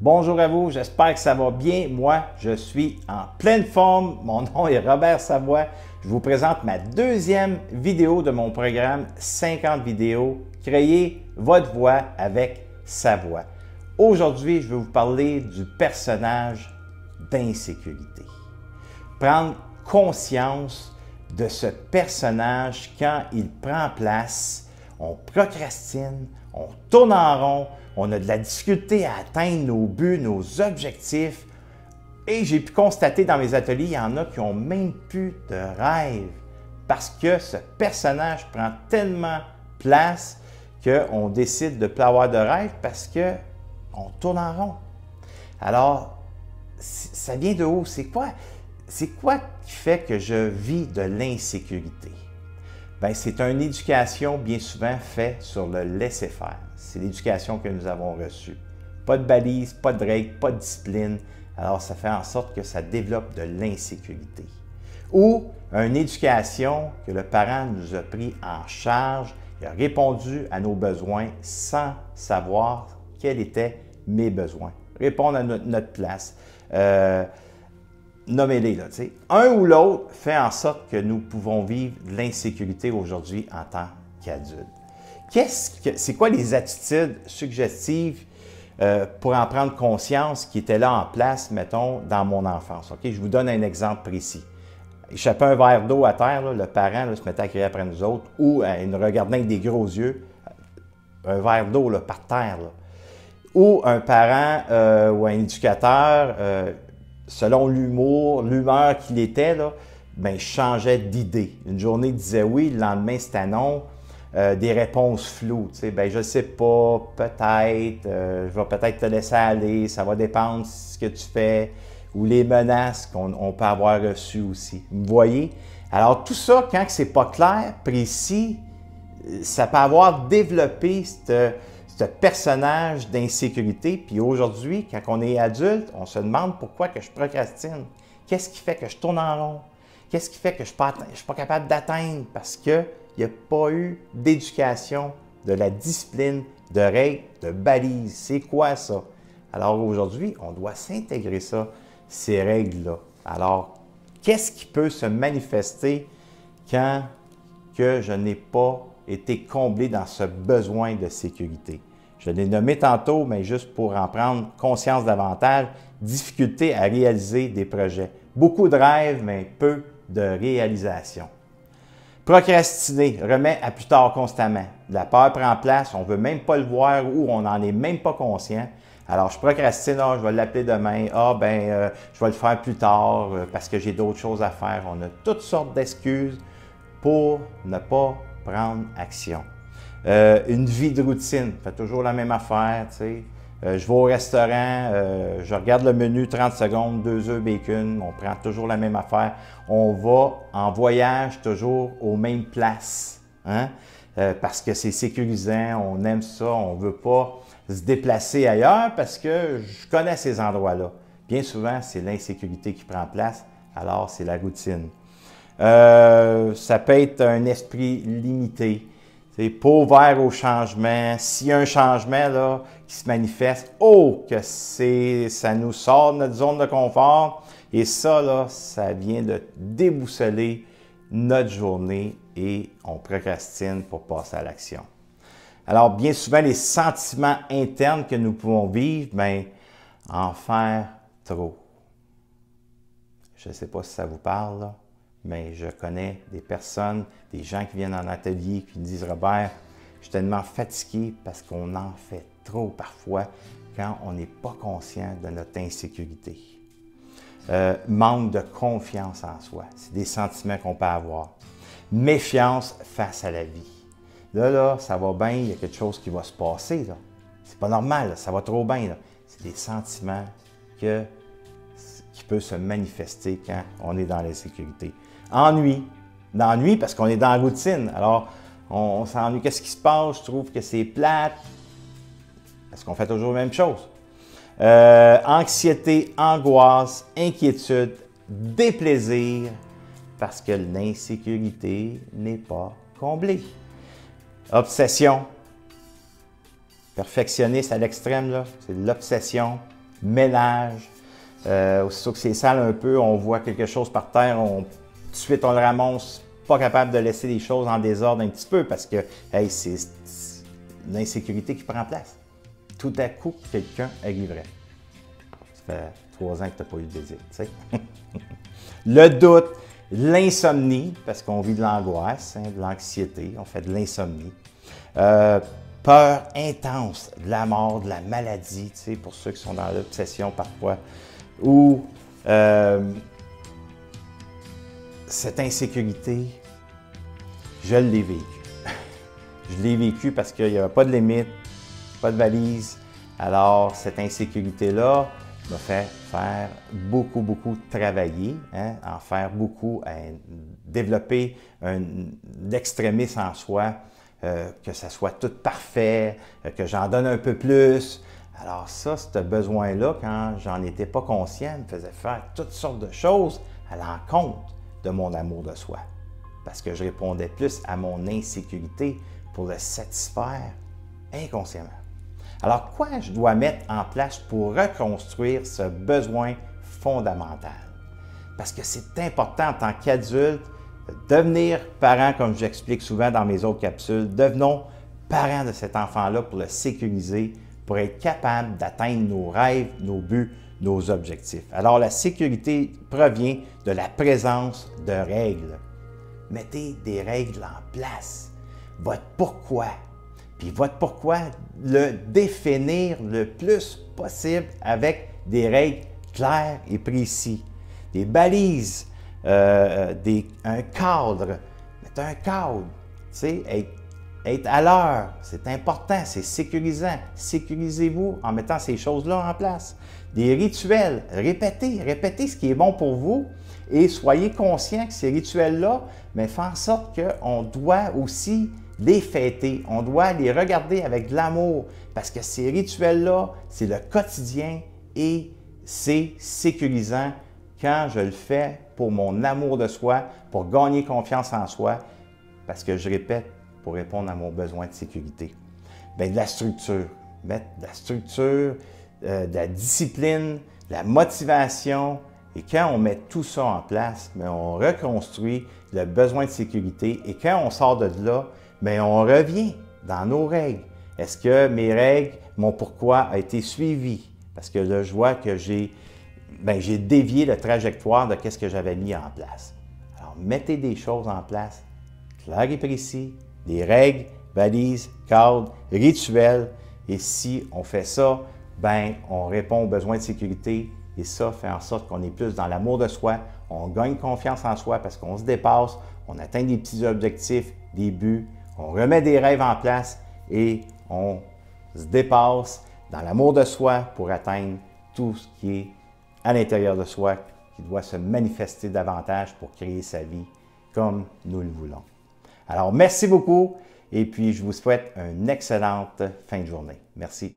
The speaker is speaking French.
Bonjour à vous, j'espère que ça va bien. Moi, je suis en pleine forme. Mon nom est Robert Savoie. Je vous présente ma deuxième vidéo de mon programme 50 vidéos. Créez votre voix avec sa voix. Aujourd'hui, je vais vous parler du personnage d'insécurité. Prendre conscience de ce personnage quand il prend place. On procrastine, on tourne en rond, on a de la difficulté à atteindre nos buts, nos objectifs. Et j'ai pu constater dans mes ateliers, il y en a qui n'ont même plus de rêve parce que ce personnage prend tellement place qu'on décide de ne plus avoir de rêve parce qu'on tourne en rond. Alors, ça vient de haut. C'est quoi qui fait que je vis de l'insécurité? Bien, c'est une éducation bien souvent faite sur le laisser-faire. C'est l'éducation que nous avons reçue. Pas de balises, pas de règles, pas de discipline. Alors, ça fait en sorte que ça développe de l'insécurité. Ou une éducation que le parent nous a pris en charge, il a répondu à nos besoins sans savoir quels étaient mes besoins. Répondre à notre place. Nommez-les, là, tu sais. Un ou l'autre fait en sorte que nous pouvons vivre de l'insécurité aujourd'hui en tant qu'adultes. C'est quoi les attitudes suggestives pour en prendre conscience qui étaient là en place, mettons, dans mon enfance? Okay? Je vous donne un exemple précis. Échapper un verre d'eau à terre, là, le parent là, se mettait à crier après nous autres ou il nous regardait avec des gros yeux, un verre d'eau par terre. Là. Ou un parent ou un éducateur, selon l'humeur qu'il était, là, ben, changeait d'idée. Une journée il disait oui, le lendemain c'était non. Des réponses floues, tu sais, ben je sais pas, peut-être, je vais peut-être te laisser aller, ça va dépendre de ce que tu fais, ou les menaces qu'on peut avoir reçues aussi. Vous voyez? Alors tout ça, quand c'est pas clair, précis, ça peut avoir développé ce personnage d'insécurité. Puis aujourd'hui, quand on est adulte, on se demande pourquoi que je procrastine. Qu'est-ce qui fait que je tourne en rond? Qu'est-ce qui fait que je ne suis pas capable d'atteindre? Parce qu'il n'y a pas eu d'éducation, de la discipline, de règles, de balises. C'est quoi ça? Alors aujourd'hui, on doit s'intégrer ça, ces règles-là. Alors, qu'est-ce qui peut se manifester quand que je n'ai pas été comblé dans ce besoin de sécurité? Je l'ai nommé tantôt, mais juste pour en prendre conscience davantage, difficulté à réaliser des projets. Beaucoup de rêves, mais peu de réalisation. Procrastiner, remet à plus tard constamment. La peur prend place, on ne veut même pas le voir ou on n'en est même pas conscient. Alors, je procrastine, je vais l'appeler demain, je vais le faire plus tard parce que j'ai d'autres choses à faire. On a toutes sortes d'excuses pour ne pas prendre action. Une vie de routine, fait toujours la même affaire, tu sais. Je vais au restaurant, je regarde le menu 30 secondes, 2 œufs bacon, on prend toujours la même affaire. On va en voyage toujours aux mêmes places, hein? Parce que c'est sécurisant, on aime ça, on ne veut pas se déplacer ailleurs parce que je connais ces endroits-là. Bien souvent, c'est l'insécurité qui prend place, alors c'est la routine. Ça peut être un esprit limité. C'est pas ouvert au changement. S'il y a un changement là, qui se manifeste, que ça nous sort de notre zone de confort. Et ça, là, ça vient de déboussoler notre journée et on procrastine pour passer à l'action. Alors, bien souvent, les sentiments internes que nous pouvons vivre, bien, en faire trop. Je ne sais pas si ça vous parle, là. Mais je connais des personnes, des gens qui viennent en atelier qui me disent « Robert, je suis tellement fatigué parce qu'on en fait trop parfois quand on n'est pas conscient de notre insécurité. » Manque de confiance en soi, c'est des sentiments qu'on peut avoir. Méfiance face à la vie. Là, ça va bien, il y a quelque chose qui va se passer. C'est pas normal, là, ça va trop bien. C'est des sentiments qui peuvent se manifester quand on est dans l'insécurité. Ennui. L'ennui parce qu'on est dans la routine. Alors, on s'ennuie. Qu'est-ce qui se passe? Je trouve que c'est plate. Parce qu'on fait toujours la même chose. Anxiété, angoisse, inquiétude, déplaisir parce que l'insécurité n'est pas comblée. Obsession. Perfectionniste à l'extrême, là, c'est l'obsession. ménage. Aussitôt que c'est sale un peu, on voit quelque chose par terre, tout de suite on le ramasse, pas capable de laisser les choses en désordre un petit peu parce que hey, c'est l'insécurité qui prend place. Tout à coup, quelqu'un arriverait. Ça fait 3 ans que tu n'as pas eu de visite, tu sais. Le doute, l'insomnie, parce qu'on vit de l'angoisse, de l'anxiété, on fait de l'insomnie. Peur intense de la mort, de la maladie, tu sais, pour ceux qui sont dans l'obsession parfois. Ou cette insécurité, je l'ai vécu. Je l'ai vécu parce qu'il n'y avait pas de limite, pas de valise. Alors, cette insécurité-là m'a fait faire beaucoup travailler, hein, en faire beaucoup, développer l'extrémisme en soi, que ça soit tout parfait, que j'en donne un peu plus. Alors ça, ce besoin-là, quand j'en étais pas conscient, me faisait faire toutes sortes de choses à l'encontre de mon amour de soi. Parce que je répondais plus à mon insécurité pour le satisfaire inconsciemment. Alors, quoi je dois mettre en place pour reconstruire ce besoin fondamental? Parce que c'est important en tant qu'adulte, devenir parent, comme j'explique souvent dans mes autres capsules, devenons parents de cet enfant-là pour le sécuriser, pour être capable d'atteindre nos rêves, nos buts, nos objectifs. Alors, la sécurité provient de la présence de règles. Mettez des règles en place. Votre pourquoi. Puis votre pourquoi, le définir le plus possible avec des règles claires et précises. Des balises, un cadre. Mettez un cadre. Tu sais, être à l'heure, c'est important, c'est sécurisant. Sécurisez-vous en mettant ces choses-là en place. Des rituels, répétez ce qui est bon pour vous et soyez conscient que ces rituels-là, mais font en sorte qu'on doit aussi les fêter, on doit les regarder avec de l'amour parce que ces rituels-là, c'est le quotidien et c'est sécurisant quand je le fais pour mon amour de soi, pour gagner confiance en soi, parce que je répète, pour répondre à mon besoin de sécurité. Bien, de la structure, mettre de la structure, de la discipline, de la motivation. Et quand on met tout ça en place, bien, on reconstruit le besoin de sécurité. Et quand on sort de là, bien, on revient dans nos règles. Est-ce que mes règles, mon pourquoi a été suivi? Parce que là, je vois que j'ai dévié la trajectoire de ce que j'avais mis en place. Alors, mettez des choses en place, clair et précis, des règles, balises, cadres, rituels. Et si on fait ça, bien, on répond aux besoins de sécurité et ça fait en sorte qu'on est plus dans l'amour de soi, on gagne confiance en soi parce qu'on se dépasse, on atteint des petits objectifs, des buts, on remet des rêves en place et on se dépasse dans l'amour de soi pour atteindre tout ce qui est à l'intérieur de soi, qui doit se manifester davantage pour créer sa vie comme nous le voulons. Alors, merci beaucoup et puis je vous souhaite une excellente fin de journée. Merci.